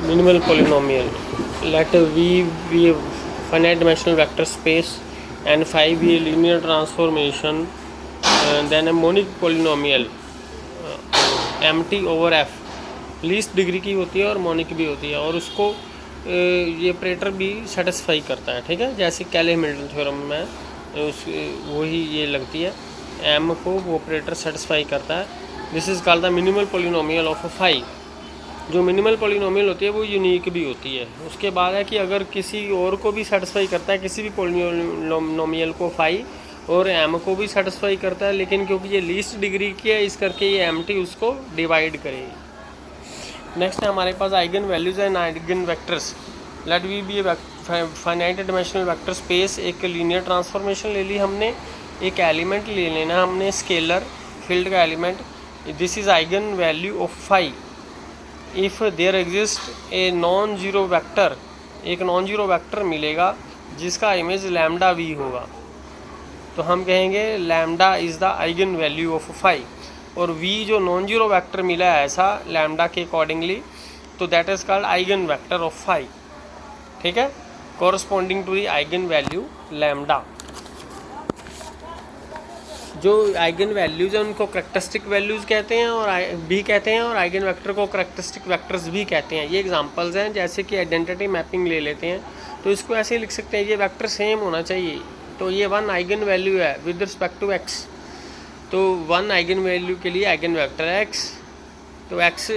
minimal polynomial. Let V be a finite dimensional vector space and phi be a linear transformation, then a monic polynomial mt over f least degree की होती है और monic भी होती है, और उसको ये ऑपरेटर भी सेटिस्फाई करता है। ठीक है, जैसे कैले हैमिल्टन थ्योरम में उस वही ये लगती है, एम को वो ऑपरेटर सेटिस्फाई करता है। This is called the minimal polynomial of phi. जो मिनिमल पोलिनोमियल होती है वो यूनिक भी होती है। उसके बाद है कि अगर किसी और को भी सेटिस्फाई करता है, किसी भी पोलिनोमियल को फाई, और एम को भी सेटिस्फाई करता है, लेकिन क्योंकि ये लीस्ट डिग्री की है इस करके ये एम टी उसको डिवाइड करेगी। नेक्स्ट है हमारे पास eigen values and eigen vectors. Let V be finite dimensional vector space. एक लीनियर ट्रांसफॉर्मेशन ले ली हमने, एक एलिमेंट ले लेना हमने स्केलर फील्ड का element. This is eigen value of phi if there exist a non zero vector. एक नॉन जीरो वेक्टर मिलेगा जिसका इमेज लैम्डा वी होगा, तो हम कहेंगे lambda is the eigen value of phi. और v जो नॉन जीरो वेक्टर मिला है ऐसा लैम्डा के अकॉर्डिंगली, तो that is called eigen vector of phi. ठीक है, corresponding to the eigen value lambda. जो आइगन वैल्यूज़ हैं उनको करैक्टरिस्टिक वैल्यूज़ कहते हैं और भी कहते हैं, और आइगन वेक्टर को करैक्टरिस्टिक वेक्टर्स भी कहते हैं। ये एग्जांपल्स हैं, जैसे कि आइडेंटिटी मैपिंग ले लेते हैं, तो इसको ऐसे ही लिख सकते हैं, ये वेक्टर सेम होना चाहिए। तो ये वन आइगन वैल्यू है विद रिस्पेक्ट टू एक्स, तो वन आइगन वैल्यू के लिए आइगन वेक्टर है एक्स, तो X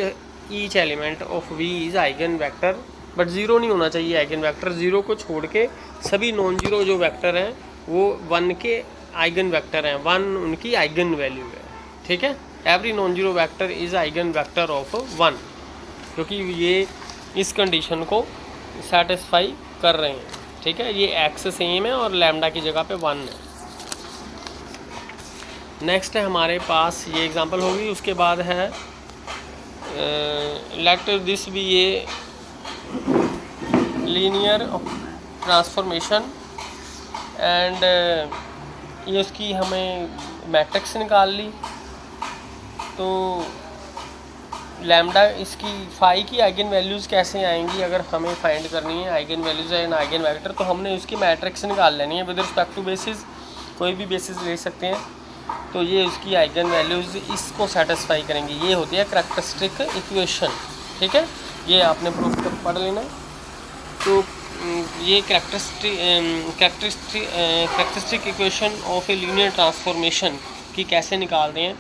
each element of V is eigen vector. But zero नहीं होना चाहिए आइगन वेक्टर, ज़ीरो को छोड़ के सभी नॉन जीरो जो वेक्टर हैं वो वन के आइगन वेक्टर हैं, वन उनकी आइगन वैल्यू है। ठीक है, every non zero vector is eigen vector of one, क्योंकि ये इस कंडीशन को सेटिस्फाई कर रहे हैं। ठीक है, ये एक्स सेम है और लैम्डा की जगह पे वन है। नेक्स्ट है हमारे पास ये एग्जांपल होगी, उसके बाद है लेट दिस बी ये लीनियर ट्रांसफॉर्मेशन एंड ये उसकी हमें मैट्रिक्स निकाल ली, तो लैम्डा इसकी फाई की आइगन वैल्यूज़ कैसे आएंगी अगर हमें फाइंड करनी है eigen values and eigen vector, तो हमने उसकी मैट्रिक्स निकाल लेनी है विद रिस्पेक्ट टू बेसिस, कोई भी बेसिस ले सकते हैं। तो ये उसकी आइगन वैल्यूज़ इसको सेटिस्फाई करेंगी, ये होती है करैक्टरिस्टिक इक्वेशन। ठीक है, ये आपने प्रूफ कर पढ़ लेना। तो ये characteristic equation of a linear transformation की कैसे निकालते हैं।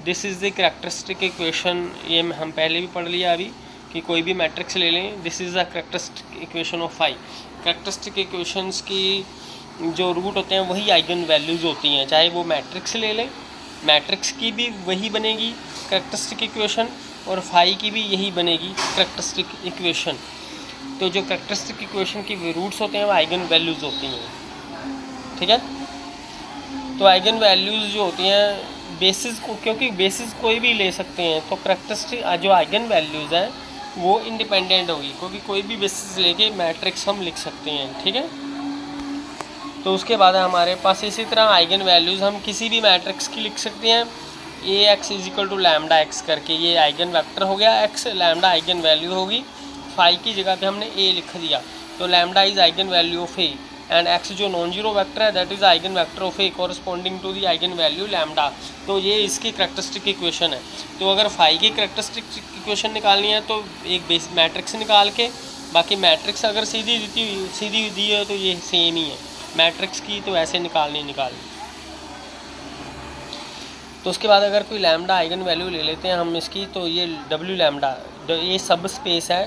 This is the characteristic equation, ये हम पहले भी पढ़ लिया अभी, कि कोई भी मैट्रिक्स ले लें, this is the characteristic equation of phi. Characteristic equations की जो रूट होते हैं वही आइगन वैल्यूज़ होती हैं, चाहे वो मैट्रिक्स ले लें, मैट्रिक्स की भी वही बनेगी करैक्टरिस्टिक इक्वेशन, और फाई की भी यही बनेगी करैक्टरिस्टिक इक्वेशन। तो जो करैक्टरिस्टिक इक्वेशन की रूट्स होते हैं वो आइगन वैल्यूज़ होती हैं। ठीक है, तो आइगन वैल्यूज़ जो होती हैं बेसिस को, क्योंकि बेसिस कोई भी ले सकते हैं, तो करैक्टरिस्टिक जो आइगन वैल्यूज़ हैं वो इंडिपेंडेंट होगी, क्योंकि कोई भी बेसिस लेके मैट्रिक्स हम लिख सकते हैं। ठीक है, तो उसके बाद हमारे पास इसी तरह आइगन वैल्यूज़ हम किसी भी मैट्रिक्स की लिख सकते हैं। A X is equal to lambda X करके, ये आइगन वेक्टर हो गया एक्स, लैम्डा आइगन वैल्यू होगी, फाई की जगह पे हमने ए लिख दिया, तो lambda is eigen value of A, and X जो नॉन जीरो वेक्टर है that is eigen vector of A corresponding to the eigen value lambda. तो ये इसकी करैक्टरिस्टिक इक्वेशन है। तो अगर फाई की करैक्टरिस्टिक इक्वेशन निकालनी है तो एक बेस मैट्रिक्स निकाल के, बाकी मैट्रिक्स अगर सीधी दी है तो ये सेम ही है, मैट्रिक्स की तो ऐसे निकालनी। तो उसके बाद अगर कोई लैम्डा आइगन वैल्यू ले लेते हैं हम इसकी, तो ये डब्ल्यू लैम्डा, ये सब स्पेस है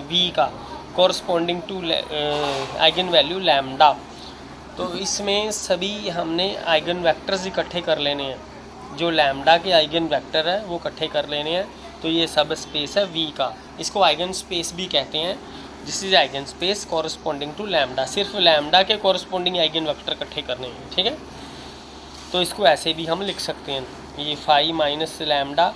वी का corresponding to eigen value lambda. तो इसमें सभी हमने आइगन वेक्टर्स इकट्ठे कर लेने हैं, जो लैम्डा के आइगन वेक्टर है वो इकट्ठे कर लेने हैं। तो ये सब स्पेस है वी का, इसको आइगन स्पेस भी कहते हैं। This is eigen space corresponding to lambda, सिर्फ लैम्डा के कॉरस्पॉन्डिंग आइगन वेक्टर इकट्ठे करने हैं। ठीक है, तो इसको ऐसे भी हम लिख सकते हैं, ये phi minus lambda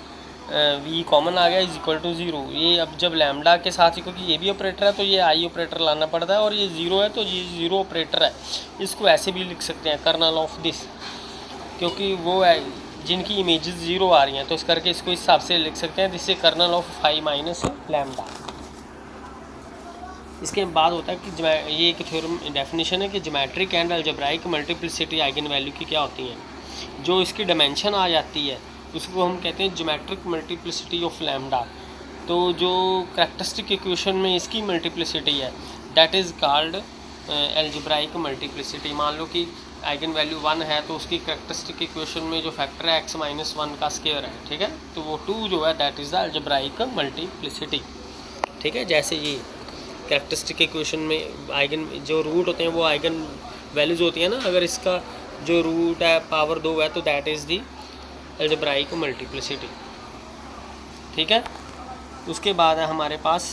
V common आ गया इज इक्वल टू ज़ीरो। ये अब जब लैम्डा के साथ ही, क्योंकि ये भी ऑपरेटर है तो ये आई ऑपरेटर लाना पड़ता है, और ये ज़ीरो है तो ये ज़ीरो ऑपरेटर है, इसको ऐसे भी लिख सकते हैं कर्नल ऑफ दिस, क्योंकि वो है जिनकी इमेजेस ज़ीरो आ रही हैं, तो इस करके इसको इस हिसाब से लिख सकते हैं, जिससे kernel of phi minus lambda. इसके बाद होता है कि ये एक थ्योरम डेफिनेशन है कि geometric and algebraic multiplicity eigen value की क्या होती हैं। जो इसकी डायमेंशन आ जाती है उसको हम कहते हैं ज्योमेट्रिक मल्टीप्लिसिटी ऑफ लैम्डा। तो जो कैरेक्टरिस्टिक इक्वेशन में इसकी मल्टीप्लिसिटी है that is called algebraic multiplicity. मान लो कि आइगन वैल्यू 1 है तो उसकी कैरेक्टरिस्टिक इक्वेशन में जो फैक्टर है x-1 का स्क्वायर है, ठीक है, तो वो 2 जो है that is the algebraic multiplicity. ठीक है, जैसे ये कैरेक्टरिस्टिक इक्वेशन में आइगन जो रूट होते हैं वो आइगन वैल्यूज़ होती हैं ना, अगर इसका जो रूट है पावर 2 है तो that is the algebraic multiplicity. ठीक है, उसके बाद है हमारे पास